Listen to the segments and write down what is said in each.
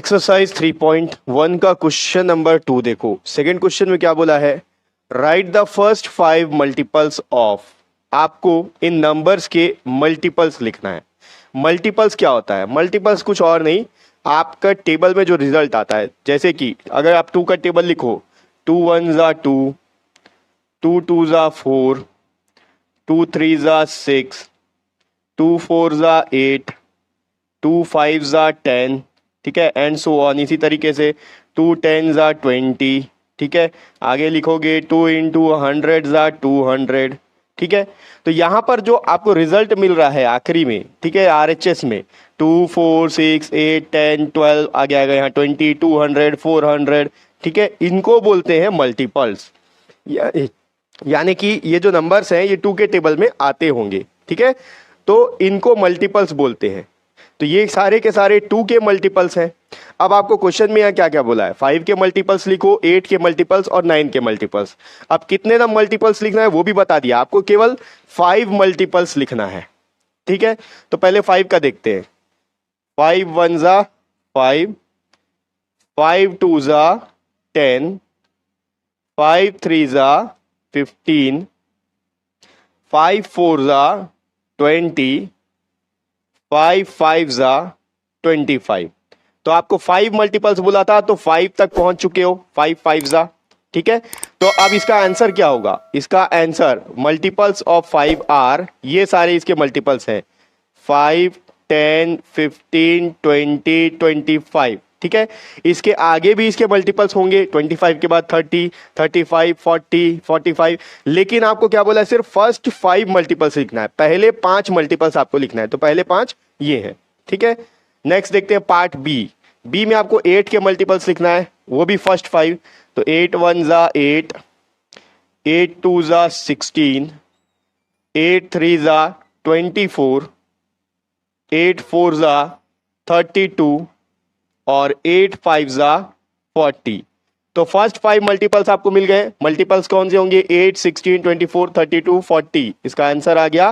Exercise 3.1 का question number 2 देखो। Second question में क्या बोला है, right the first 5 multiples of. आपको इन नंबर्स के मल्टीपल्स लिखना है। मल्टीपल्स क्या होता है, मल्टीपल्स कुछ और नहीं, आपका टेबल में जो रिजल्ट आता है, जैसे कि अगर आप 2 का टेबल लिखो, 2 1 ज़ा 2, 2 2 ज़ा 4, 2 3 ज़ा 6, 2 4 ज़ा 8, 2 5 ज़ा 10, ठीक है, एंड सो ऑन। इसी तरीके से 2 10 ज़ा 20, ठीक है। आगे लिखोगे 2 इंटू 100 ज़ा 200, ठीक है। तो यहाँ पर जो आपको रिजल्ट मिल रहा है आखिरी में, ठीक है, RHS में 2 4 6 8 10 12 आगे आ गया यहाँ 20 200 400, ठीक है, इनको बोलते हैं मल्टीपल्स। यानी कि ये जो नंबर्स हैं ये 2 के टेबल में आते होंगे, ठीक है, तो इनको मल्टीपल्स बोलते हैं। तो ये सारे के सारे 2 के मल्टीपल्स हैं। अब आपको क्वेश्चन में यहाँ क्या क्या बोला है, 5 के मल्टीपल्स लिखो, 8 के मल्टीपल्स और 9 के मल्टीपल्स। अब कितने ना मल्टीपल्स लिखना है वो भी बता दिया आपको, केवल 5 मल्टीपल्स लिखना है, ठीक है। तो पहले 5 का देखते हैं। 5 1 ज़ा 5, 5 2 ज़ा 10, 5 3 ज़ा 15, 5 4 ज़ा 20, 5 5 ज़ा 25। तो आपको 5 मल्टीपल्स बोला था, तो 5 तक पहुंच चुके हो, 5 5 ज़ा, ठीक है। तो अब इसका आंसर क्या होगा, इसका आंसर मल्टीपल्स ऑफ 5 आर, ये सारे इसके मल्टीपल्स हैं, 5 10 15 20 25, ठीक है। इसके आगे भी इसके मल्टीपल्स होंगे, 25 के बाद 30 35 40 45, लेकिन आपको क्या बोला है, सिर्फ फर्स्ट 5 मल्टीपल्स लिखना है, पहले 5 मल्टीपल्स आपको लिखना है। तो पहले 5 ये है, ठीक है। नेक्स्ट देखते हैं पार्ट बी में आपको 8 के मल्टीपल्स लिखना है, वो भी फर्स्ट 5। तो 8 1 ज़ा 8, 8 2 ज़ा 16, 8 3 ज़ा 24, 8 4 ज़ा 32 और 8 5 ज़ा 40। तो फर्स्ट 5 मल्टीपल्स आपको मिल गए। मल्टीपल्स कौन से होंगे, 8 16 24 32 40। इसका आंसर आ गया,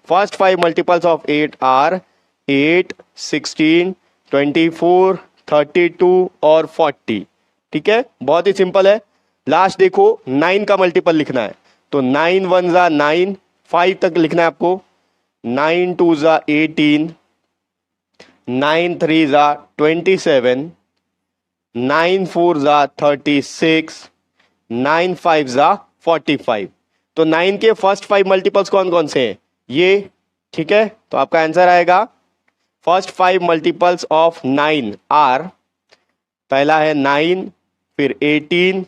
फर्स्ट 5 मल्टीपल्स ऑफ 8 आर 8 16 24 32 और 40, ठीक है, बहुत ही सिंपल है। लास्ट देखो 9 का मल्टीपल लिखना है, तो 9 1 ज़ा 9, 5 तक लिखना है आपको, 9 2 ज़ा 18, 9 3 ज़ा 27, 9 4 ज़ा 36, 9 5 ज़ा 45। तो 9 के फर्स्ट 5 मल्टीपल्स कौन कौन से हैं, ये, ठीक है। तो आपका आंसर आएगा, फर्स्ट 5 मल्टीपल्स ऑफ 9 आर, पहला है 9, फिर 18,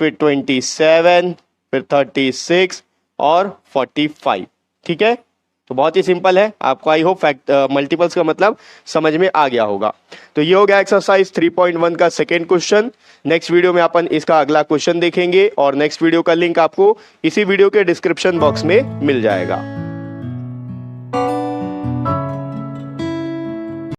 फिर 27, फिर 36 और 45, ठीक है। तो बहुत ही सिंपल है, आपको आई होप मल्टीपल्स का मतलब समझ में आ गया होगा। तो ये हो गया एक्सरसाइज 3.1 का सेकेंड क्वेश्चन। नेक्स्ट वीडियो में अपन इसका अगला क्वेश्चन देखेंगे और नेक्स्ट वीडियो का लिंक आपको इसी वीडियो के डिस्क्रिप्शन बॉक्स में मिल जाएगा।